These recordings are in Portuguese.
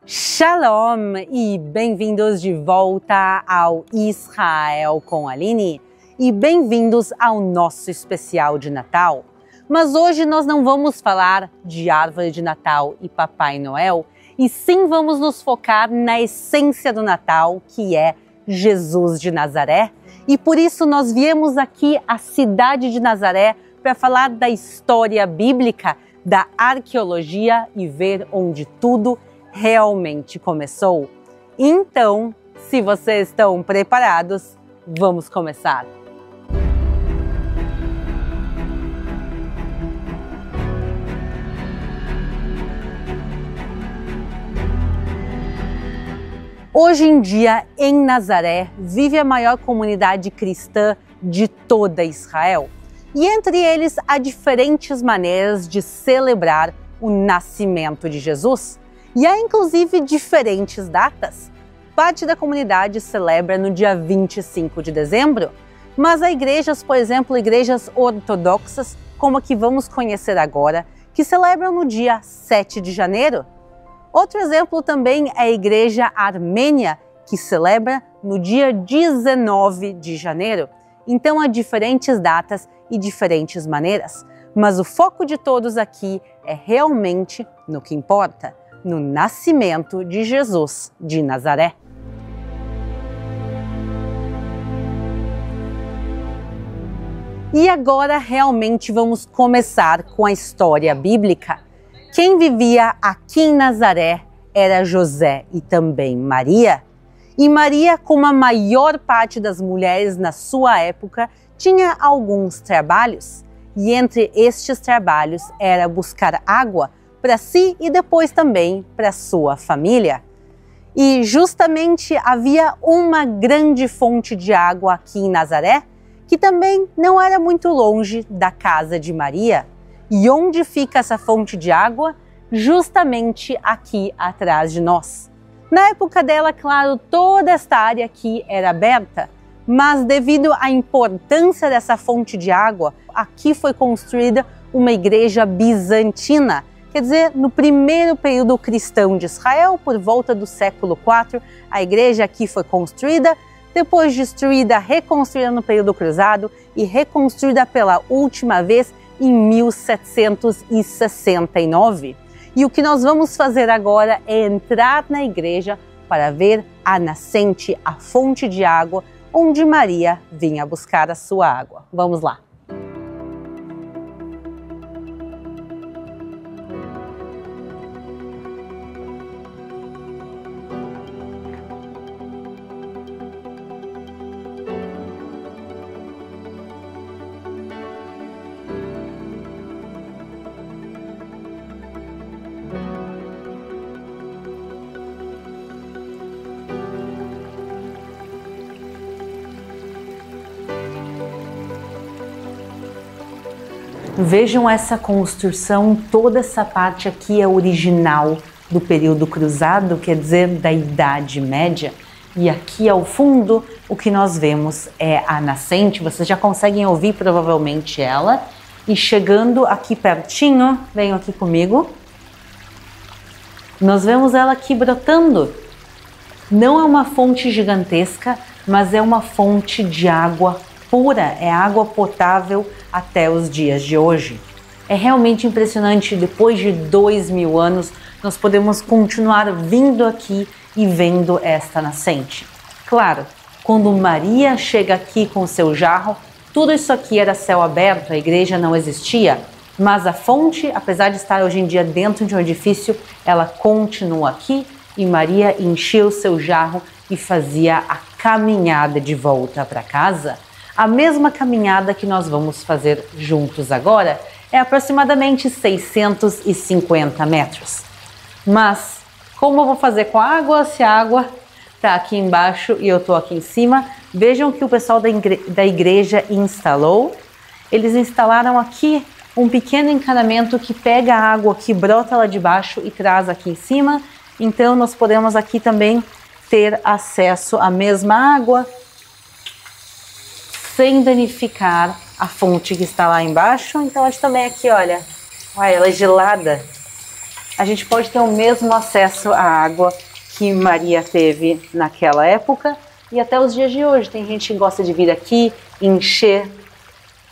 Shalom e bem-vindos de volta ao Israel com Aline e bem-vindos ao nosso especial de Natal. Mas hoje nós não vamos falar de árvore de Natal e Papai Noel, e sim vamos nos focar na essência do Natal, que é Jesus de Nazaré. E por isso nós viemos aqui à cidade de Nazaré para falar da história bíblica, da arqueologia e ver onde tudo realmente começou. Então, se vocês estão preparados, vamos começar. Hoje em dia, em Nazaré, vive a maior comunidade cristã de toda Israel. E entre eles, há diferentes maneiras de celebrar o nascimento de Jesus. E há inclusive diferentes datas. Parte da comunidade celebra no dia 25 de dezembro, mas há igrejas, por exemplo, igrejas ortodoxas, como a que vamos conhecer agora, que celebram no dia 7 de janeiro. Outro exemplo também é a igreja armênia, que celebra no dia 19 de janeiro. Então há diferentes datas e diferentes maneiras, mas o foco de todos aqui é realmente no que importa, no nascimento de Jesus de Nazaré. E agora realmente vamos começar com a história bíblica. Quem vivia aqui em Nazaré era José e também Maria. E Maria, como a maior parte das mulheres na sua época, tinha alguns trabalhos. E entre estes trabalhos era buscar água para si e depois também para sua família. E justamente havia uma grande fonte de água aqui em Nazaré, que também não era muito longe da casa de Maria. E onde fica essa fonte de água? Justamente aqui atrás de nós. Na época dela, claro, toda esta área aqui era aberta, mas devido à importância dessa fonte de água, aqui foi construída uma igreja bizantina. Quer dizer, no primeiro período cristão de Israel, por volta do século IV, a igreja aqui foi construída, depois destruída, reconstruída no período cruzado e reconstruída pela última vez em 1769. E o que nós vamos fazer agora é entrar na igreja para ver a nascente, a fonte de água, onde Maria vinha buscar a sua água. Vamos lá. Vejam essa construção, toda essa parte aqui é original do período cruzado, quer dizer, da Idade Média. E aqui ao fundo, o que nós vemos é a nascente, vocês já conseguem ouvir provavelmente ela. E chegando aqui pertinho, venham aqui comigo, nós vemos ela aqui brotando. Não é uma fonte gigantesca, mas é uma fonte de água pura, é água potável até os dias de hoje. É realmente impressionante, depois de 2000 anos, nós podemos continuar vindo aqui e vendo esta nascente. Claro, quando Maria chega aqui com seu jarro, tudo isso aqui era céu aberto, a igreja não existia, mas a fonte, apesar de estar hoje em dia dentro de um edifício, ela continua aqui e Maria enchia o seu jarro e fazia a caminhada de volta para casa. A mesma caminhada que nós vamos fazer juntos agora é aproximadamente 650 metros. Mas como eu vou fazer com a água, se a água está aqui embaixo e eu estou aqui em cima? Vejam que o pessoal da igreja instalou. Eles instalaram aqui um pequeno encanamento que pega a água que brota lá de baixo e traz aqui em cima. Então nós podemos aqui também ter acesso à mesma água sem danificar a fonte que está lá embaixo. Então, ela também aqui, olha, ela é gelada. a gente pode ter o mesmo acesso à água que Maria teve naquela época e até os dias de hoje. Tem gente que gosta de vir aqui, encher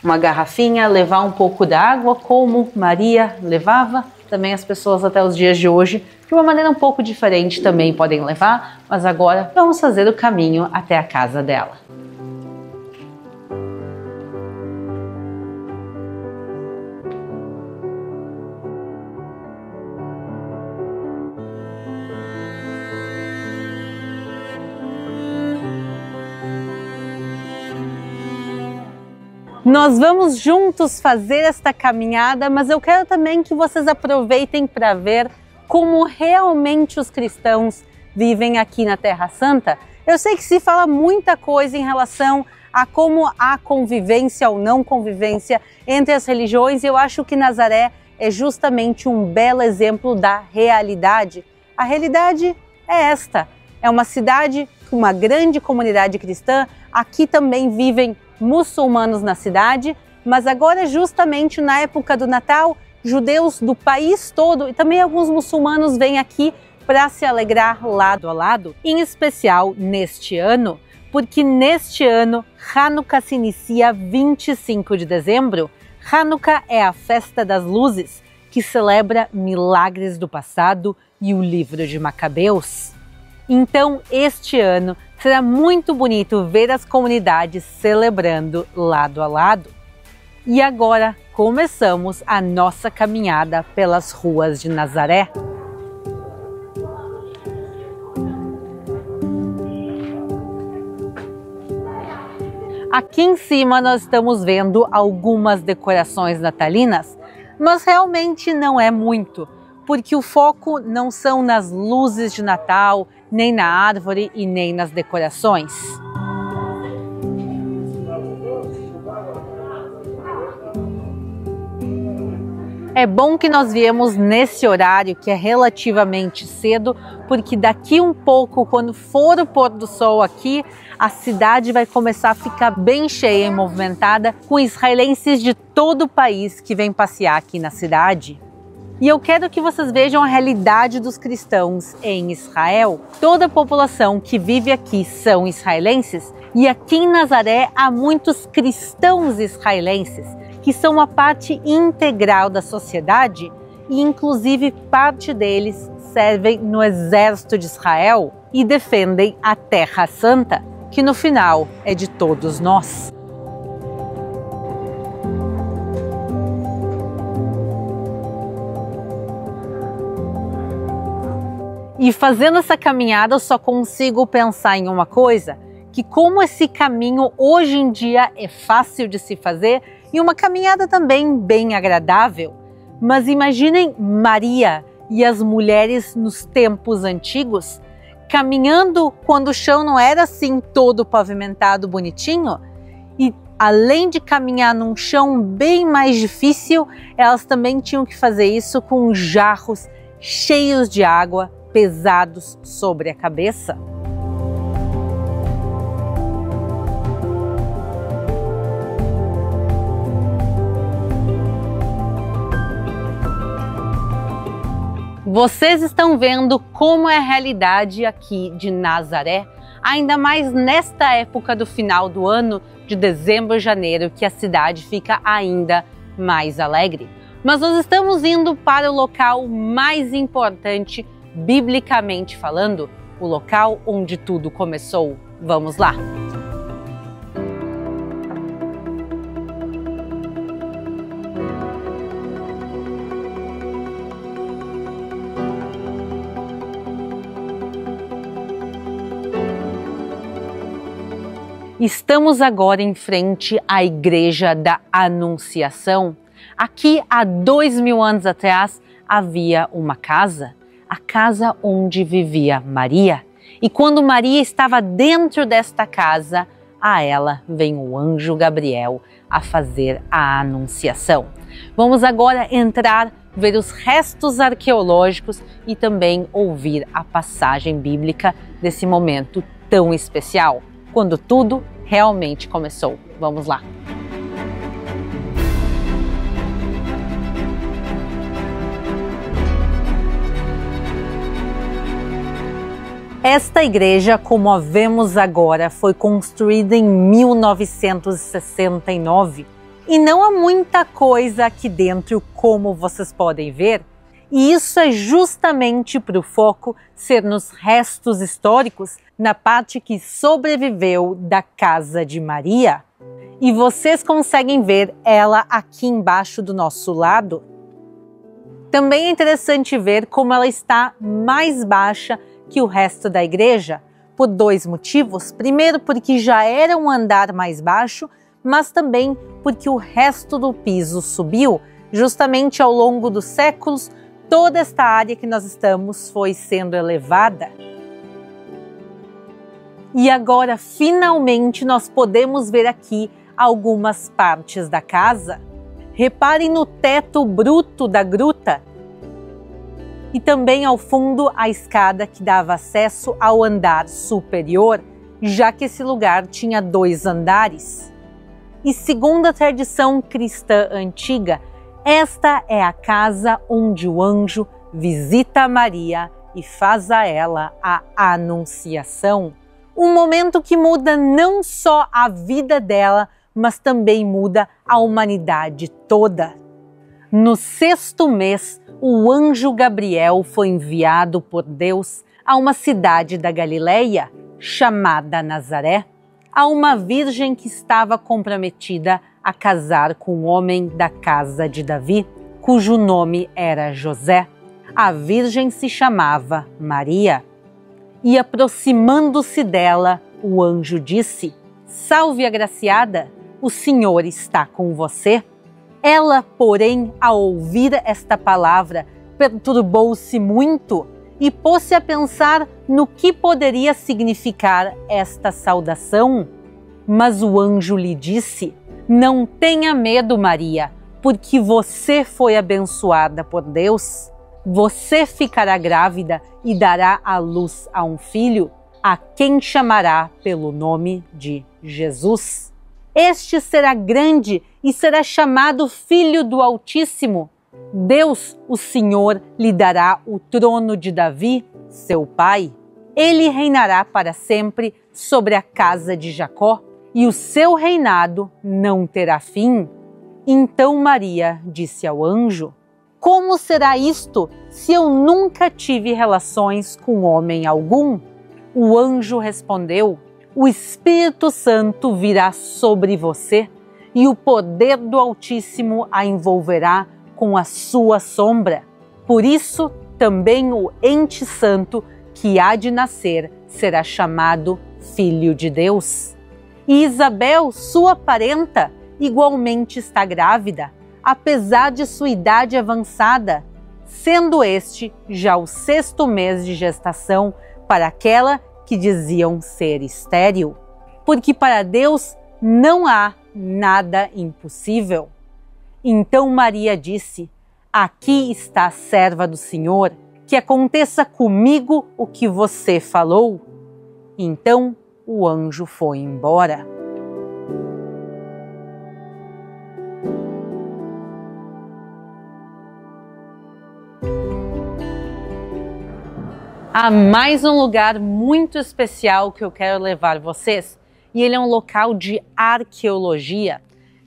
uma garrafinha, levar um pouco da água, como Maria levava. Também as pessoas até os dias de hoje, de uma maneira um pouco diferente, também podem levar, mas agora vamos fazer o caminho até a casa dela. Nós vamos juntos fazer esta caminhada, mas eu quero também que vocês aproveitem para ver como realmente os cristãos vivem aqui na Terra Santa. Eu sei que se fala muita coisa em relação a como há convivência ou não convivência entre as religiões, e eu acho que Nazaré é justamente um belo exemplo da realidade. A realidade é esta: é uma cidade com uma grande comunidade cristã. Aqui também vivem muçulmanos na cidade, mas agora, justamente na época do Natal, judeus do país todo e também alguns muçulmanos vêm aqui para se alegrar lado a lado, em especial neste ano, porque neste ano Hanukkah se inicia 25 de dezembro. Hanukkah é a festa das luzes, que celebra milagres do passado e o livro de Macabeus. Então, este ano será muito bonito ver as comunidades celebrando lado a lado. E agora começamos a nossa caminhada pelas ruas de Nazaré. Aqui em cima nós estamos vendo algumas decorações natalinas, mas realmente não é muito, porque o foco não são nas luzes de Natal, nem na árvore e nem nas decorações. É bom que nós viemos nesse horário, que é relativamente cedo, porque daqui um pouco, quando for o pôr do sol aqui, a cidade vai começar a ficar bem cheia e movimentada, com israelenses de todo o país que vêm passear aqui na cidade. E eu quero que vocês vejam a realidade dos cristãos em Israel. Toda a população que vive aqui são israelenses, e aqui em Nazaré há muitos cristãos israelenses, que são uma parte integral da sociedade, e inclusive parte deles servem no exército de Israel e defendem a Terra Santa, que no final é de todos nós. E fazendo essa caminhada eu só consigo pensar em uma coisa, que como esse caminho hoje em dia é fácil de se fazer e uma caminhada também bem agradável, mas imaginem Maria e as mulheres nos tempos antigos, caminhando quando o chão não era assim todo pavimentado bonitinho, e além de caminhar num chão bem mais difícil, elas também tinham que fazer isso com jarros cheios de água, pesados sobre a cabeça. Vocês estão vendo como é a realidade aqui de Nazaré, ainda mais nesta época do final do ano, de dezembro e janeiro, que a cidade fica ainda mais alegre. Mas nós estamos indo para o local mais importante, biblicamente falando, o local onde tudo começou. Vamos lá! Estamos agora em frente à Igreja da Anunciação. Aqui, há 2000 anos atrás, havia uma casa, a casa onde vivia Maria. E quando Maria estava dentro desta casa, a ela vem o anjo Gabriel a fazer a anunciação. Vamos agora entrar, ver os restos arqueológicos e também ouvir a passagem bíblica desse momento tão especial, quando tudo realmente começou. Vamos lá! Esta igreja, como a vemos agora, foi construída em 1969 e não há muita coisa aqui dentro, como vocês podem ver. E isso é justamente para o foco ser nos restos históricos, na parte que sobreviveu da Casa de Maria. E vocês conseguem ver ela aqui embaixo do nosso lado. Também é interessante ver como ela está mais baixa que o resto da igreja, por dois motivos. Primeiro, porque já era um andar mais baixo, mas também porque o resto do piso subiu. Justamente ao longo dos séculos, toda esta área que nós estamos foi sendo elevada. E agora, finalmente, nós podemos ver aqui algumas partes da casa. Reparem no teto bruto da gruta e também ao fundo a escada que dava acesso ao andar superior, já que esse lugar tinha 2 andares. E segundo a tradição cristã antiga, esta é a casa onde o anjo visita Maria e faz a ela a anunciação. Um momento que muda não só a vida dela, mas também muda a humanidade toda. No 6º mês, o anjo Gabriel foi enviado por Deus a uma cidade da Galileia, chamada Nazaré, a uma virgem que estava comprometida a casar com um homem da casa de Davi, cujo nome era José. A virgem se chamava Maria. E aproximando-se dela, o anjo disse: "Salve, agraciada, o Senhor está com você." Ela, porém, ao ouvir esta palavra, perturbou-se muito e pôs-se a pensar no que poderia significar esta saudação. Mas o anjo lhe disse: "Não tenha medo, Maria, porque você foi abençoada por Deus. Você ficará grávida e dará à luz a um filho, a quem chamará pelo nome de Jesus. Este será grande e será chamado Filho do Altíssimo. Deus, o Senhor, lhe dará o trono de Davi, seu pai. Ele reinará para sempre sobre a casa de Jacó, e o seu reinado não terá fim." Então Maria disse ao anjo: "Como será isto, se eu nunca tive relações com homem algum?" O anjo respondeu: "O Espírito Santo virá sobre você, e o poder do Altíssimo a envolverá com a sua sombra. Por isso, também o ente santo que há de nascer será chamado Filho de Deus. E Isabel, sua parenta, igualmente está grávida, apesar de sua idade avançada, sendo este já o 6º mês de gestação para aquela que diziam ser estéril, porque para Deus não há nada impossível." Então Maria disse: "Aqui está a serva do Senhor, que aconteça comigo o que você falou." Então o anjo foi embora. Há mais um lugar muito especial que eu quero levar vocês, e ele é um local de arqueologia.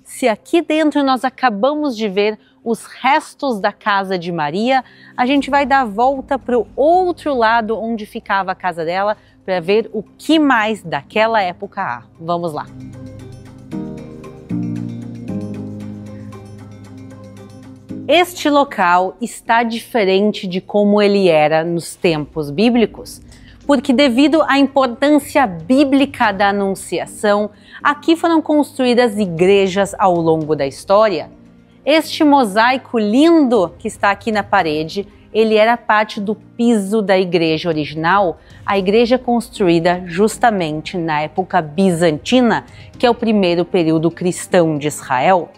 Se aqui dentro nós acabamos de ver os restos da casa de Maria, a gente vai dar a volta para o outro lado onde ficava a casa dela para ver o que mais daquela época há. Vamos lá! Este local está diferente de como ele era nos tempos bíblicos, porque devido à importância bíblica da Anunciação, aqui foram construídas igrejas ao longo da história. Este mosaico lindo que está aqui na parede, ele era parte do piso da igreja original, a igreja construída justamente na época bizantina, que é o primeiro período cristão de Israel.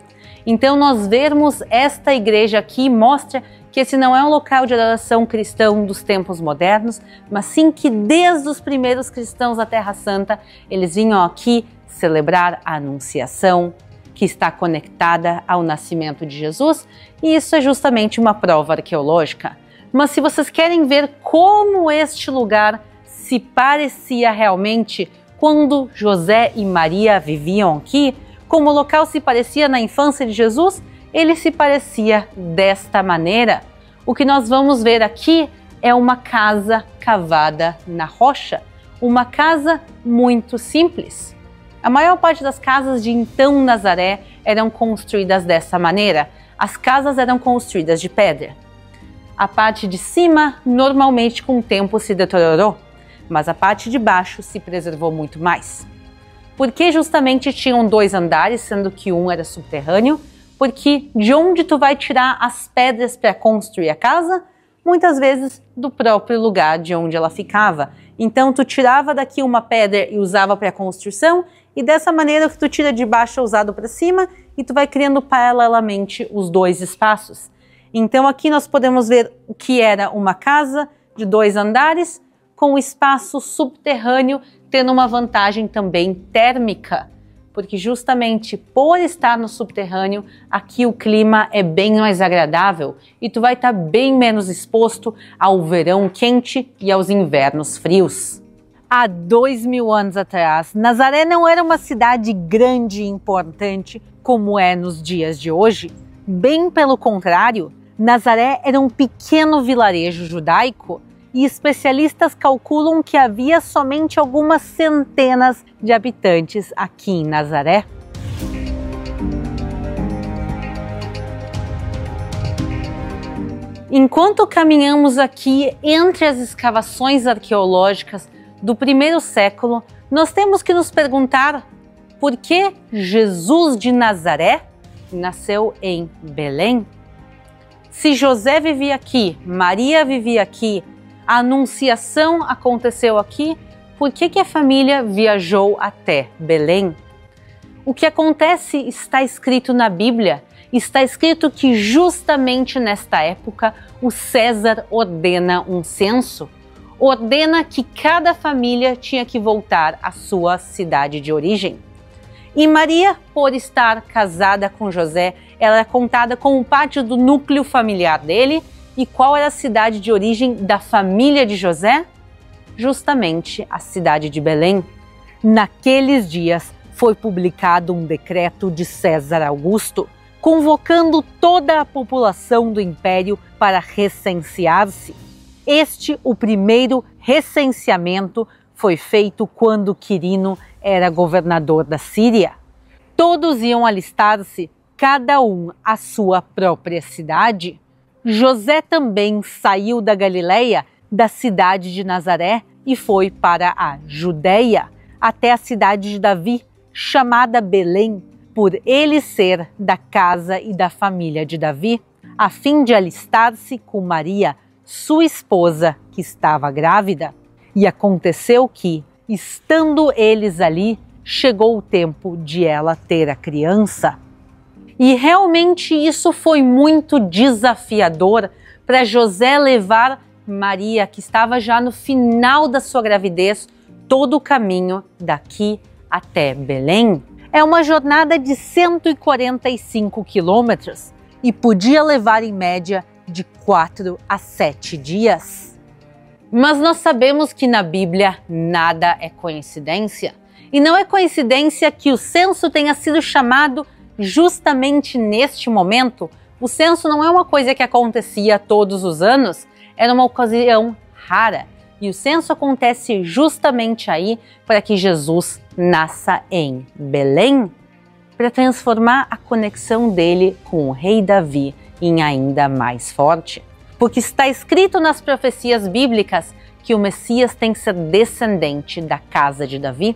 Então nós vermos esta igreja aqui mostra que esse não é um local de adoração cristão dos tempos modernos, mas sim que desde os primeiros cristãos da Terra Santa, eles vinham aqui celebrar a Anunciação, que está conectada ao nascimento de Jesus, e isso é justamente uma prova arqueológica. Mas se vocês querem ver como este lugar se parecia realmente quando José e Maria viviam aqui, como o local se parecia na infância de Jesus, ele se parecia desta maneira. O que nós vamos ver aqui é uma casa cavada na rocha, uma casa muito simples. A maior parte das casas de então Nazaré eram construídas dessa maneira. As casas eram construídas de pedra. A parte de cima normalmente com o tempo se deteriorou, mas a parte de baixo se preservou muito mais. Porque justamente tinham 2 andares, sendo que um era subterrâneo? Porque de onde tu vai tirar as pedras para construir a casa? Muitas vezes do próprio lugar de onde ela ficava. Então tu tirava daqui uma pedra e usava para a construção, e dessa maneira que tu tira de baixo é usado para cima, e tu vai criando paralelamente os 2 espaços. Então aqui nós podemos ver o que era uma casa de 2 andares, com o espaço subterrâneo tendo uma vantagem também térmica, porque justamente por estar no subterrâneo, aqui o clima é bem mais agradável e tu vai estar bem menos exposto ao verão quente e aos invernos frios. Há 2000 anos atrás, Nazaré não era uma cidade grande e importante como é nos dias de hoje. Bem pelo contrário, Nazaré era um pequeno vilarejo judaico e especialistas calculam que havia somente algumas centenas de habitantes aqui em Nazaré. Enquanto caminhamos aqui entre as escavações arqueológicas do 1º século, nós temos que nos perguntar por que Jesus de Nazaré nasceu em Belém? Se José vivia aqui, Maria vivia aqui, a Anunciação aconteceu aqui, por que a família viajou até Belém? O que acontece está escrito na Bíblia. Está escrito que justamente nesta época o César ordena um censo. Ordena que cada família tinha que voltar à sua cidade de origem. E Maria, por estar casada com José, ela é contada como parte do núcleo familiar dele. E qual era a cidade de origem da família de José? Justamente a cidade de Belém. Naqueles dias foi publicado um decreto de César Augusto, convocando toda a população do império para recensear-se. O primeiro recenseamento, foi feito quando Quirino era governador da Síria. Todos iam alistar-se, cada um à sua própria cidade. José também saiu da Galileia, da cidade de Nazaré, e foi para a Judeia, até a cidade de Davi, chamada Belém, por ele ser da casa e da família de Davi, a fim de alistar-se com Maria, sua esposa, que estava grávida. E aconteceu que, estando eles ali, chegou o tempo de ela ter a criança. E realmente isso foi muito desafiador para José levar Maria, que estava já no final da sua gravidez, todo o caminho daqui até Belém. É uma jornada de 145 quilômetros e podia levar em média de 4 a 7 dias. Mas nós sabemos que na Bíblia nada é coincidência. E não é coincidência que o censo tenha sido chamado justamente neste momento. O censo não é uma coisa que acontecia todos os anos, era uma ocasião rara. E o censo acontece justamente aí para que Jesus nasça em Belém, para transformar a conexão dele com o rei Davi em ainda mais forte. Porque está escrito nas profecias bíblicas que o Messias tem que ser descendente da casa de Davi.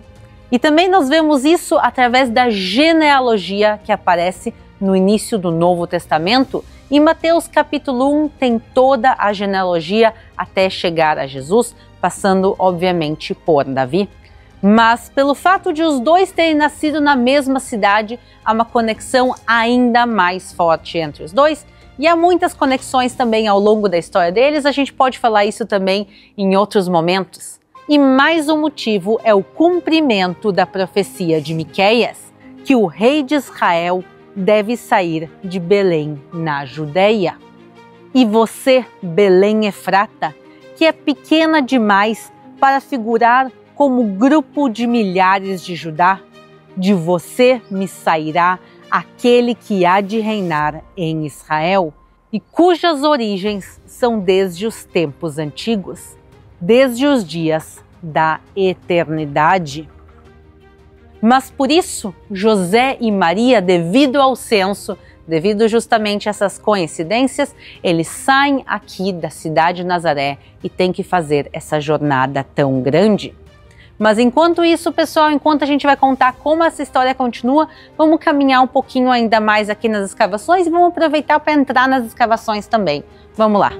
E também nós vemos isso através da genealogia que aparece no início do Novo Testamento. Em Mateus capítulo 1 tem toda a genealogia até chegar a Jesus, passando obviamente por Davi. Mas pelo fato de os dois terem nascido na mesma cidade, há uma conexão ainda mais forte entre os dois. E há muitas conexões também ao longo da história deles, a gente pode falar isso também em outros momentos. E mais um motivo é o cumprimento da profecia de Miqueias, que o rei de Israel deve sair de Belém, na Judeia. E você, Belém Efrata, que é pequena demais para figurar como grupo de milhares de Judá. De você me sairá aquele que há de reinar em Israel, e cujas origens são desde os tempos antigos, desde os dias da eternidade. Mas por isso, José e Maria, devido ao censo, devido justamente a essas coincidências, eles saem aqui da cidade de Nazaré e têm que fazer essa jornada tão grande. Mas enquanto isso, pessoal, enquanto a gente vai contar como essa história continua, vamos caminhar um pouquinho ainda mais aqui nas escavações e vamos aproveitar para entrar nas escavações também. Vamos lá!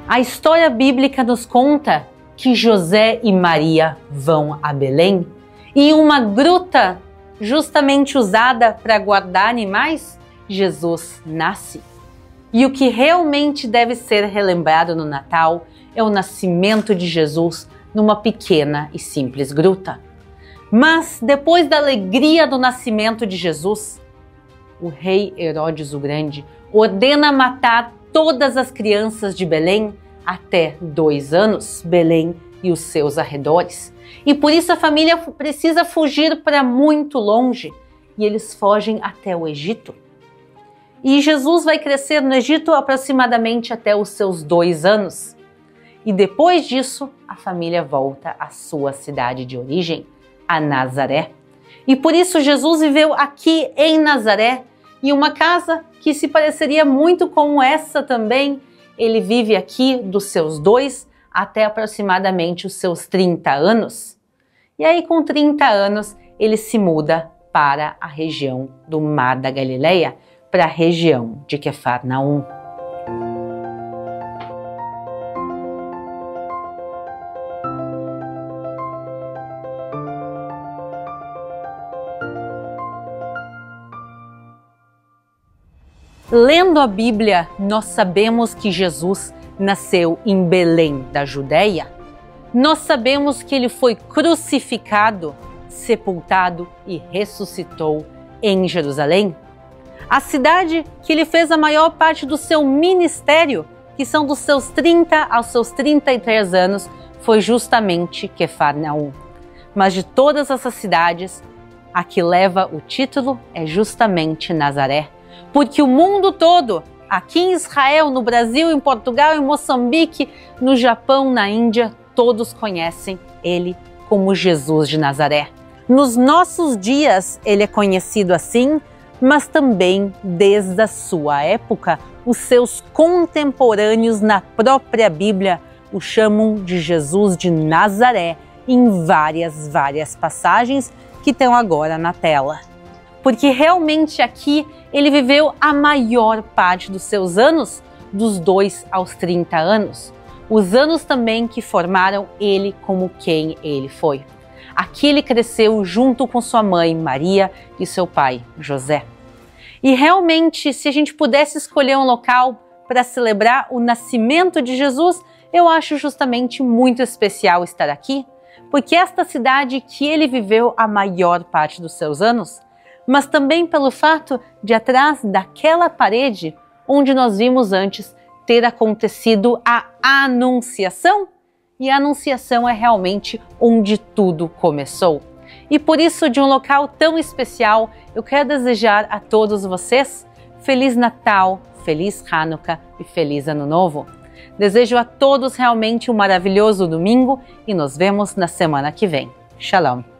A história bíblica nos conta que José e Maria vão a Belém e em uma gruta justamente usada para guardar animais, Jesus nasce. E o que realmente deve ser relembrado no Natal é o nascimento de Jesus numa pequena e simples gruta. Mas depois da alegria do nascimento de Jesus, o rei Herodes o Grande ordena matar todas as crianças de Belém até 2 anos, Belém e os seus arredores. E por isso a família precisa fugir para muito longe e eles fogem até o Egito. E Jesus vai crescer no Egito aproximadamente até os seus 2 anos. E depois disso, a família volta à sua cidade de origem, a Nazaré. E por isso Jesus viveu aqui em Nazaré, em uma casa que se pareceria muito com essa também. Ele vive aqui dos seus 2 até aproximadamente os seus 30 anos. E aí, com 30 anos, ele se muda para a região do Mar da Galileia, para a região de Quefarnaum. Lendo a Bíblia, nós sabemos que Jesus nasceu em Belém da Judéia. Nós sabemos que ele foi crucificado, sepultado e ressuscitou em Jerusalém. A cidade que ele fez a maior parte do seu ministério, que são dos seus 30 aos seus 33 anos, foi justamente Quefarnaum. Mas de todas essas cidades, a que leva o título é justamente Nazaré. Porque o mundo todo, aqui em Israel, no Brasil, em Portugal, em Moçambique, no Japão, na Índia, todos conhecem ele como Jesus de Nazaré. Nos nossos dias, ele é conhecido assim, mas também desde a sua época, os seus contemporâneos na própria Bíblia o chamam de Jesus de Nazaré em várias passagens que estão agora na tela. Porque realmente aqui ele viveu a maior parte dos seus anos, dos 2 aos 30 anos. Os anos também que formaram ele como quem ele foi. Aqui ele cresceu junto com sua mãe, Maria, e seu pai, José. E realmente, se a gente pudesse escolher um local para celebrar o nascimento de Jesus, eu acho justamente muito especial estar aqui, porque esta cidade que ele viveu a maior parte dos seus anos, mas também pelo fato de atrás daquela parede onde nós vimos antes ter acontecido a Anunciação, e a Anunciação é realmente onde tudo começou. E por isso, de um local tão especial, eu quero desejar a todos vocês Feliz Natal, Feliz Hanukkah e Feliz Ano Novo. Desejo a todos realmente um maravilhoso domingo e nos vemos na semana que vem. Shalom!